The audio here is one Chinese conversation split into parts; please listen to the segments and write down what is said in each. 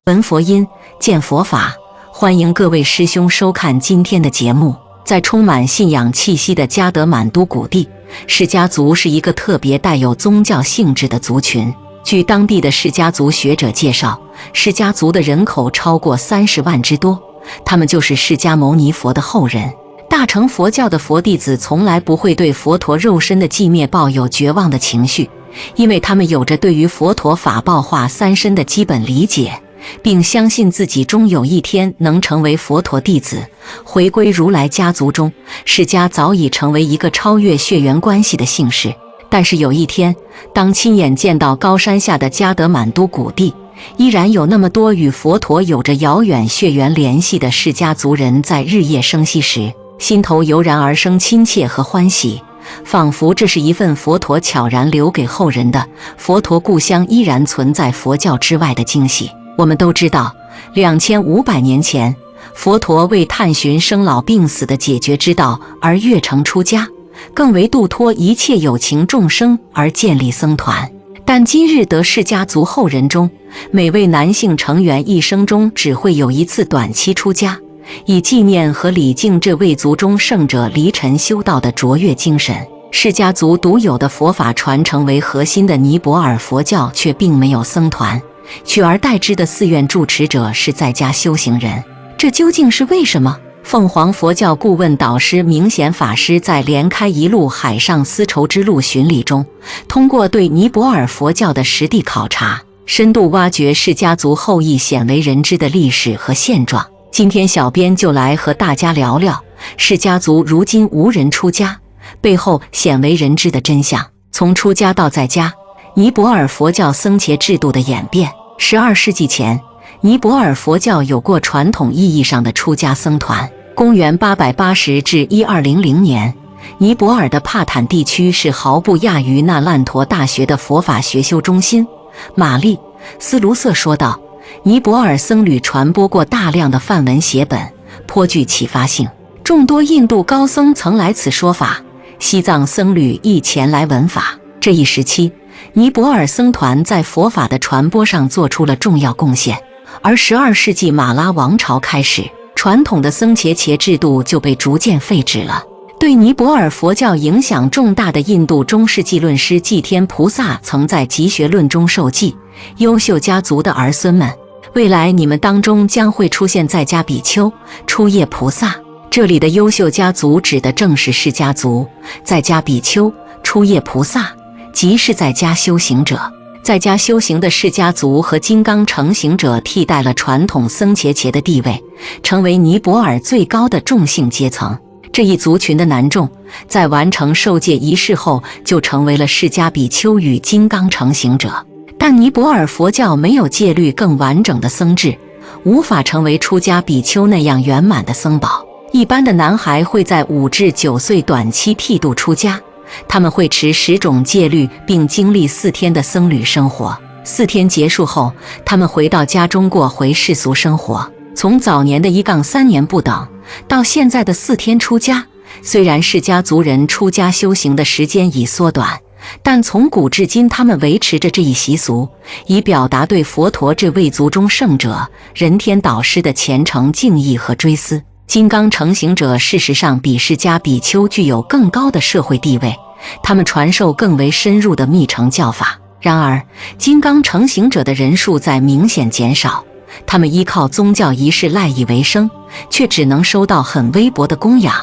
闻佛音，见佛法，欢迎各位师兄收看今天的节目。在充满信仰气息的加德满都谷地，释迦族是一个特别带有宗教性质的族群。据当地的释迦族学者介绍，释迦族的人口超过30万之多，他们就是释迦牟尼佛的后人。大乘佛教的佛弟子从来不会对佛陀肉身的寂灭抱有绝望的情绪，因为他们有着对于佛陀法报化三身的基本理解，并相信自己终有一天能成为佛陀弟子，回归如来家族中。释迦早已成为一个超越血缘关系的姓氏。但是有一天，当亲眼见到高山下的加德满都谷地，依然有那么多与佛陀有着遥远血缘联系的释迦族人在日夜生息时，心头油然而生亲切和欢喜，仿佛这是一份佛陀悄然留给后人的佛陀故乡依然存在佛教之外的惊喜。我们都知道，2500年前，佛陀为探寻生老病死的解决之道而越城出家，更为度脱一切有情众生而建立僧团。但今日得释迦族后人中，每位男性成员一生中只会有一次短期出家，以纪念和礼敬这位族中圣者离尘修道的卓越精神。释迦族独有的佛法传承为核心的尼泊尔佛教却并没有僧团，取而代之的寺院住持者是在家修行人，这究竟是为什么？凤凰佛教顾问导师明显法师在连开一路海上丝绸之路巡礼中，通过对尼泊尔佛教的实地考察，深度挖掘释迦族后裔鲜为人知的历史和现状。今天小编就来和大家聊聊释迦族如今无人出家背后鲜为人知的真相，从出家到在家，尼泊尔佛教僧伽制度的演变。12世纪前，尼泊尔佛教有过传统意义上的出家僧团。公元880至1200年，尼泊尔的帕坦地区是毫不亚于那烂陀大学的佛法学修中心。玛丽·斯卢瑟说道，尼泊尔僧侣传播过大量的梵文写本，颇具启发性。众多印度高僧曾来此说法，西藏僧侣亦前来闻法。这一时期，尼泊尔僧团在佛法的传播上做出了重要贡献。而12世纪马拉王朝开始，传统的僧伽制度就被逐渐废止了。对尼泊尔佛教影响重大的印度中世纪论师寂天菩萨曾在《集学论》中受记：优秀家族的儿孙们，未来你们当中将会出现在家比丘、初夜菩萨。这里的优秀家族指的正是释迦族。在家比丘、初夜菩萨即是在家修行者。在家修行的释迦族和金刚成行者替代了传统僧伽的地位，成为尼泊尔最高的众姓阶层。这一族群的男众在完成受戒仪式后就成为了释迦比丘与金刚成行者。但尼泊尔佛教没有戒律更完整的僧制，无法成为出家比丘那样圆满的僧宝。一般的男孩会在5至9岁短期剃度出家，他们会持10种戒律，并经历4天的僧侣生活。4天结束后，他们回到家中过回世俗生活。从早年的1-3年不等，到现在的4天出家，虽然释迦族人出家修行的时间已缩短，但从古至今他们维持着这一习俗，以表达对佛陀这位族中圣者、人天导师的虔诚敬意和追思。金刚成行者事实上比释迦比丘具有更高的社会地位，他们传授更为深入的密乘教法。然而，金刚成行者的人数在明显减少，他们依靠宗教仪式赖以为生，却只能收到很微薄的供养，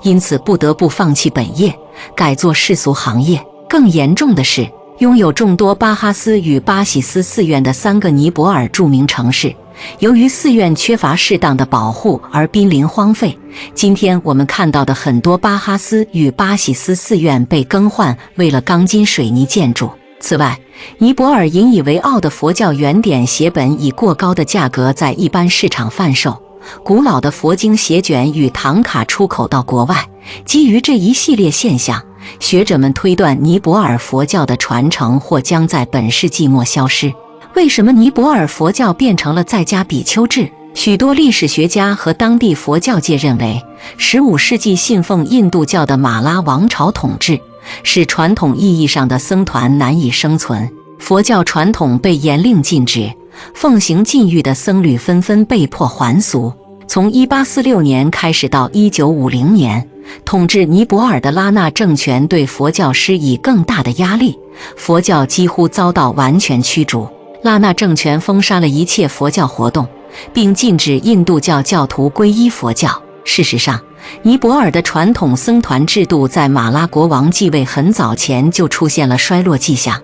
因此不得不放弃本业，改做世俗行业。更严重的是，拥有众多巴哈斯与巴喜斯寺院的3个尼泊尔著名城市，由于寺院缺乏适当的保护而濒临荒废。今天我们看到的很多巴哈斯与巴喜斯寺院被更换为了钢筋水泥建筑。此外，尼泊尔引以为傲的佛教原典写本以过高的价格在一般市场贩售，古老的佛经写卷与唐卡出口到国外。基于这一系列现象，学者们推断尼泊尔佛教的传承或将在本世纪末消失。为什么尼泊尔佛教变成了在家比丘制？许多历史学家和当地佛教界认为，15世纪信奉印度教的马拉王朝统治，使传统意义上的僧团难以生存。佛教传统被严令禁止，奉行禁欲的僧侣纷纷被迫还俗。从1846年开始到1950年，统治尼泊尔的拉纳政权对佛教施以更大的压力，佛教几乎遭到完全驱逐。拉纳政权封杀了一切佛教活动，并禁止印度教教徒皈依佛教。事实上，尼泊尔的传统僧团制度在马拉国王继位很早前就出现了衰落迹象。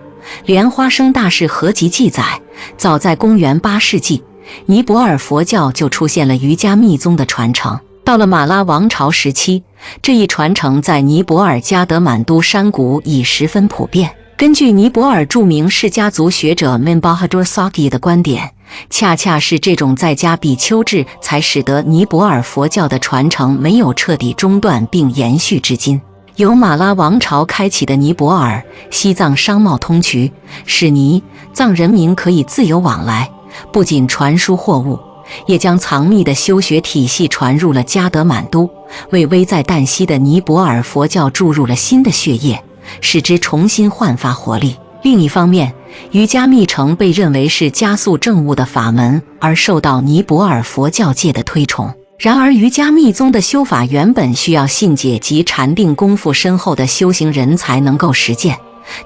莲花生大士合集记载，早在公元8世纪，尼泊尔佛教就出现了瑜伽密宗的传承。到了马拉王朝时期，这一传承在尼泊尔加德满都山谷已十分普遍。根据尼泊尔著名释迦族学者 Minbahadur Sakhi 的观点，恰恰是这种在家比丘制才使得尼泊尔佛教的传承没有彻底中断并延续至今。由马拉王朝开启的尼泊尔、西藏商贸通衢，使尼藏人民可以自由往来，不仅传输货物，也将藏密的修学体系传入了加德满都，为危在旦夕的尼泊尔佛教注入了新的血液，使之重新焕发活力。另一方面，瑜伽密乘被认为是加速证悟的法门，而受到尼泊尔佛教界的推崇。然而，瑜伽密宗的修法原本需要信解及禅定功夫深厚的修行人才能够实践，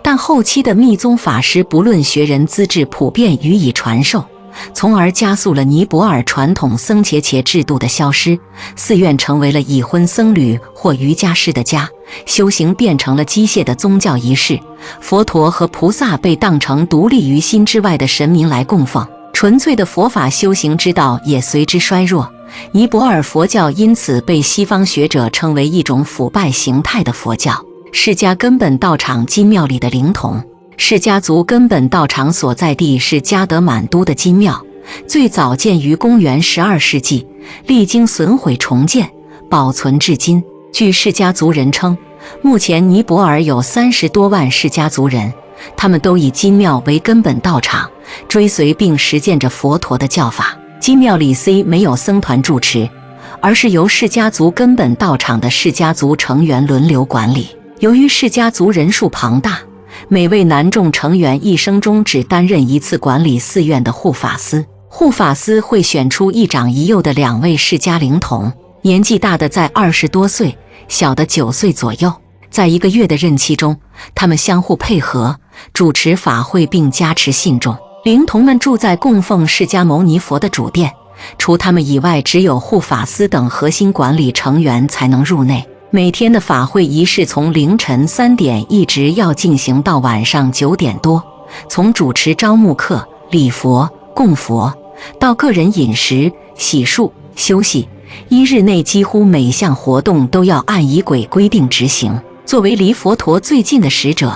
但后期的密宗法师不论学人资质普遍予以传授，从而加速了尼泊尔传统僧伽伽制度的消失。寺院成为了已婚僧侣或瑜伽师的家，修行变成了机械的宗教仪式，佛陀和菩萨被当成独立于心之外的神明来供奉，纯粹的佛法修行之道也随之衰弱。尼泊尔佛教因此被西方学者称为一种腐败形态的佛教。释迦根本道场金庙里的灵童，释迦族根本道场所在地是加德满都的金庙，最早建于公元12世纪，历经损毁重建，保存至今。据释迦族人称，目前尼泊尔有30多万释迦族人，他们都以金庙为根本道场，追随并实践着佛陀的教法。金庙里没有僧团住持，而是由释迦族根本道场的释迦族成员轮流管理。由于释迦族人数庞大，每位男众成员一生中只担任一次管理寺院的护法司。护法司会选出一长一幼的2位释迦灵童，年纪大的在20多岁，小的9岁左右。在1个月的任期中，他们相互配合，主持法会并加持信众。灵童们住在供奉释迦牟尼佛的主殿，除他们以外，只有护法司等核心管理成员才能入内。每天的法会仪式从凌晨3点一直要进行到晚上9点多，从主持招募客、礼佛、供佛，到个人饮食、洗漱、休息，1日内几乎每项活动都要按仪轨规定执行。作为离佛陀最近的使者，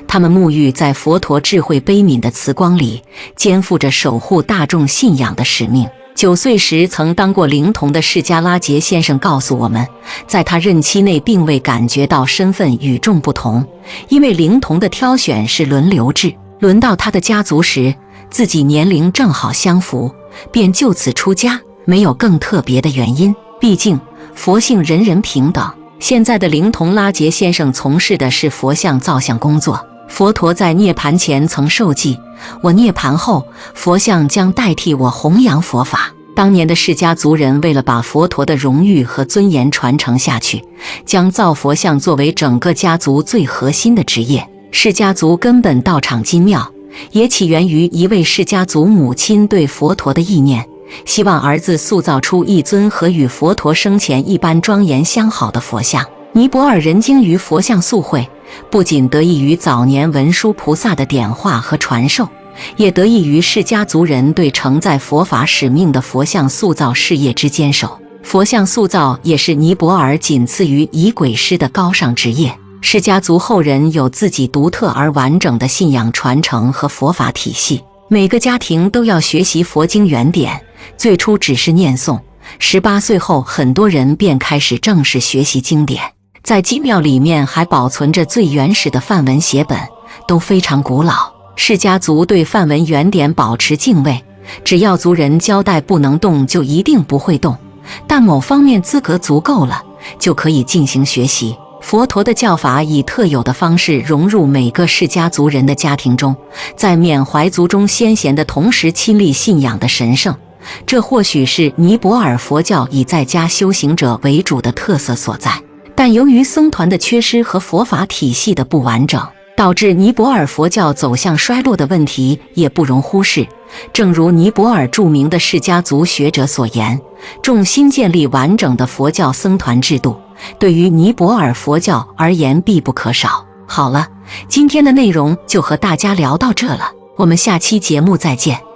他们沐浴在佛陀智慧悲悯的慈光里，肩负着守护大众信仰的使命。9岁时曾当过灵童的释迦拉杰先生告诉我们，在他任期内并未感觉到身份与众不同，因为灵童的挑选是轮流制，轮到他的家族时，自己年龄正好相符，便就此出家，没有更特别的原因。毕竟佛性人人平等。现在的灵童拉杰先生从事的是佛像造像工作。佛陀在涅槃前曾受记，我涅槃后，佛像将代替我弘扬佛法。当年的释迦族人为了把佛陀的荣誉和尊严传承下去，将造佛像作为整个家族最核心的职业。释迦族根本道场金庙也起源于一位释迦族母亲对佛陀的意念，希望儿子塑造出一尊和与佛陀生前一般庄严相好的佛像。尼泊尔人精于佛像塑绘，不仅得益于早年文殊菩萨的点化和传授，也得益于释迦族人对承载佛法使命的佛像塑造事业之坚守。佛像塑造也是尼泊尔仅次于仪轨师的高尚职业。释迦族后人有自己独特而完整的信仰传承和佛法体系，每个家庭都要学习佛经原典，最初只是念诵，18岁后很多人便开始正式学习经典。在金庙里面还保存着最原始的梵文写本，都非常古老。释迦族对梵文原典保持敬畏，只要族人交代不能动就一定不会动，但某方面资格足够了，就可以进行学习。佛陀的教法以特有的方式融入每个释迦族人的家庭中，在缅怀族中先贤的同时亲历信仰的神圣。这或许是尼泊尔佛教以在家修行者为主的特色所在，但由于僧团的缺失和佛法体系的不完整，导致尼泊尔佛教走向衰落的问题也不容忽视。正如尼泊尔著名的释迦族学者所言，重新建立完整的佛教僧团制度，对于尼泊尔佛教而言必不可少。好了，今天的内容就和大家聊到这了，我们下期节目再见。